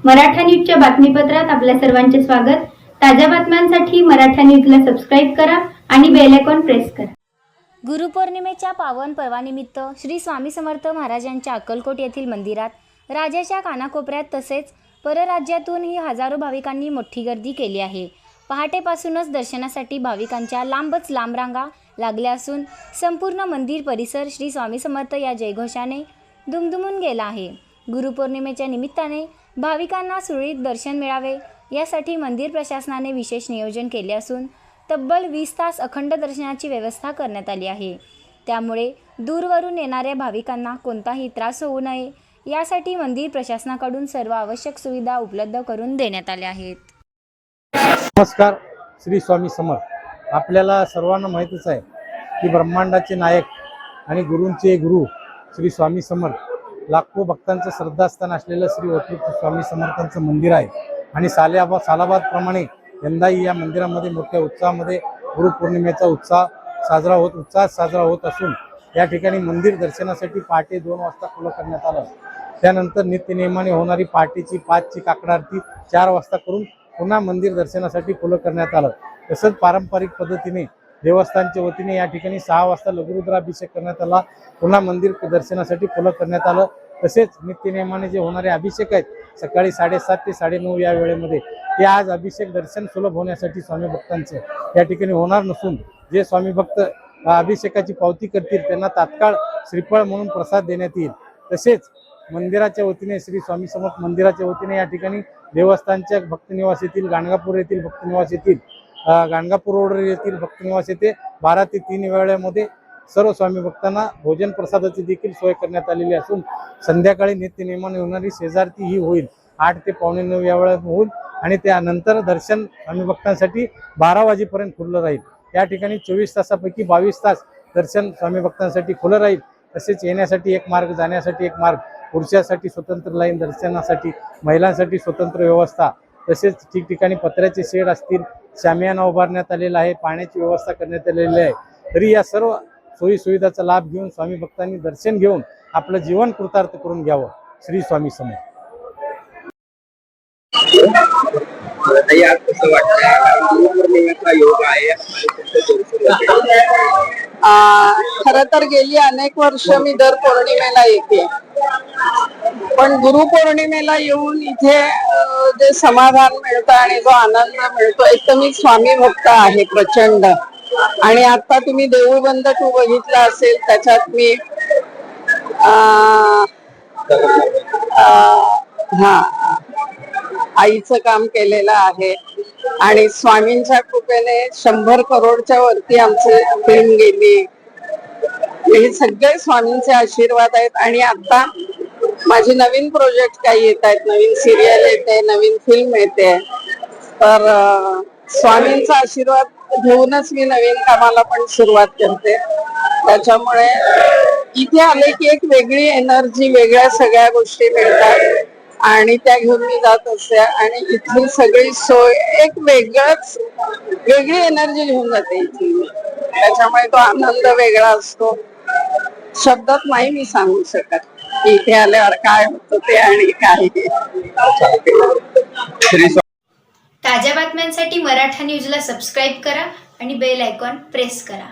मराठा न्यूजच्या बातमीपत्रात आपल्या सर्वांचे स्वागत। ताज्या बातम्यांसाठी मराठा न्यूजला सबस्क्राइब करा आणि बेल आयकॉन प्रेस करा। गुरुपौर्णिमेच्या पावन पर्वानिमित्त श्री स्वामी समर्थ महाराजांच्या अक्कलकोट येथील मंदिरात राज्याच्या कानाकोपऱ्यात तसेच परराज्यातूनही हजारो भाविकांनी मोठी गर्दी केली आहे। पहाटेपासूनच दर्शनासाठी भाविकांच्या लांबच लांब रांगा लागल्या असून संपूर्ण मंदिर परिसर श्री स्वामी समर्थ या जयघोषाने दुमदुमून गेला आहे। गुरुपौर्णिमेच्या निमित्ताने भाविकांना सुरळीत दर्शन मिळावे यासाठी मंदिर प्रशासनाने विशेष नियोजन केले असून तब्बल 20 तास अखंड दर्शनाची व्यवस्था करण्यात आली आहे। त्यामुळे दूरवरून येणाऱ्या भाविकांना कोणताही त्रास होऊ नये यासाठी मंदिर प्रशासनाकडून सर्व आवश्यक सुविधा उपलब्ध करून देण्यात आल्या आहेत। नमस्कार, श्री स्वामी समर्थ। आपल्याला सर्वांना माहितीच आहे की ब्रह्मांडाचे नायक आणि गुरूंचे गुरु श्री स्वामी समर्थ लाखो भक्तांचं श्रद्धास्थान असलेलं श्री वटवृक्ष स्वामी समर्थांचं मंदिर आहे आणि सालाबाद प्रमाणे यंदाही या मंदिरामध्ये मोठ्या उत्साहामध्ये गुरुपौर्णिमेचा उत्साह साजरा होत असून या ठिकाणी मंदिर दर्शनासाठी पहाटे 2 वाजता खुलं करण्यात आलं। त्यानंतर नित्यनेमाने होणारी पहाटेची 5 ची काकड आरती 4 वाजता करून पुन्हा मंदिर दर्शनासाठी खुलं करण्यात आलं। तसंच पारंपरिक पद्धतीने देवस्थानच्या वतीने या ठिकाणी 6 वाजता लघुरुद्राभिषेक करण्यात आला। पुन्हा मंदिर दर्शनासाठी खुलं करण्यात आलं। तसेच नित्यनेमाने जे होणारे अभिषेक आहेत सकाळी 7:30 ते 9:30 या वेळेमध्ये ते आज अभिषेक दर्शन सुलभ होण्यासाठी स्वामी भक्तांचे या ठिकाणी होणार नसून जे स्वामी भक्त अभिषेकाची पावती करतील त्यांना तात्काळ श्रीफळ म्हणून प्रसाद देण्यात येईल। तसेच मंदिराच्या वतीने श्री स्वामी समर्थ मंदिराच्या वतीने या ठिकाणी देवस्थानच्या भक्तनिवास येथील गाणगापूर येथील भक्तनिवास येथील गाणगापूर रोड येथील भक्तनिवास येथे 12 ते 3 वेळेमध्ये सर्व स्वामी भक्तांना भोजन प्रसादाची देखील सोय करण्यात आलेली असून संध्याकाळी नित्यनेमाने होणारी शेजारती ही होईल 8 ते पावणे 9 या वेळेत होईल आणि त्यानंतर दर्शन स्वामी भक्तांसाठी 12 वाजेपर्यंत खुलं राहील। या ठिकाणी 24 तासापैकी 22 तास दर्शन स्वामी भक्तांसाठी खुलं राहील। तसेच येण्यासाठी एक मार्ग, जाण्यासाठी एक मार्ग, पुरुषांसाठी स्वतंत्र लाईन, दर्शनासाठी महिलांसाठी स्वतंत्र व्यवस्था, तसेच ठिकठिकाणी पत्र्याचे शेड असतील, शामियाना उभारण्यात आलेला आहे, पाण्याची व्यवस्था करण्यात आलेली आहे। तरी या सर्व सोयी सुविधाचा लाभ घेऊन स्वामी भक्तांनी दर्शन घेऊन आपलं जीवन कृतार्थ करून घ्यावं। श्री स्वामी समर्थ। खरं तर गेली अनेक वर्ष मी दर पौर्णिमेला येते, पण गुरुपौर्णिमेला येऊन इथे जे समाधान मिळतं आणि जो आनंद मिळतो, एक तर मी स्वामी भक्त आहे प्रचंड आणि आता तुम्ही देऊळ बंद 2 बघितला असेल, त्याच्यात मी आईचं काम केलेलं आहे आणि स्वामींच्या कृपेने 100 करोडच्या वरती आमची फिल्म गेली। हे सगळे स्वामींचे आशीर्वाद आहेत आणि आता माझे नवीन प्रोजेक्ट काही येत आहेत, नवीन सिरियल येते, नवीन फिल्म येते, तर स्वामींचा आशीर्वाद घेऊनच मी नवीन कामाला पण सुरुवात करते। त्याच्यामुळे इथे आले की एक वेगळी एनर्जी, वेगळ्या सगळ्या गोष्टी मिळतात आणि त्या घेऊन मी जात असते आणि इथली सगळी सोय एक वेगळी एनर्जी घेऊन जाते इथे। त्याच्यामुळे तो आनंद वेगळा असतो, शब्दात नाही मी सांगू शकत इथे आल्यावर काय होतं ते आणि काय। ताज्या बातम्यांसाठी मराठा न्यूजला सबस्क्राइब करा आणि बेल आयकॉन प्रेस करा।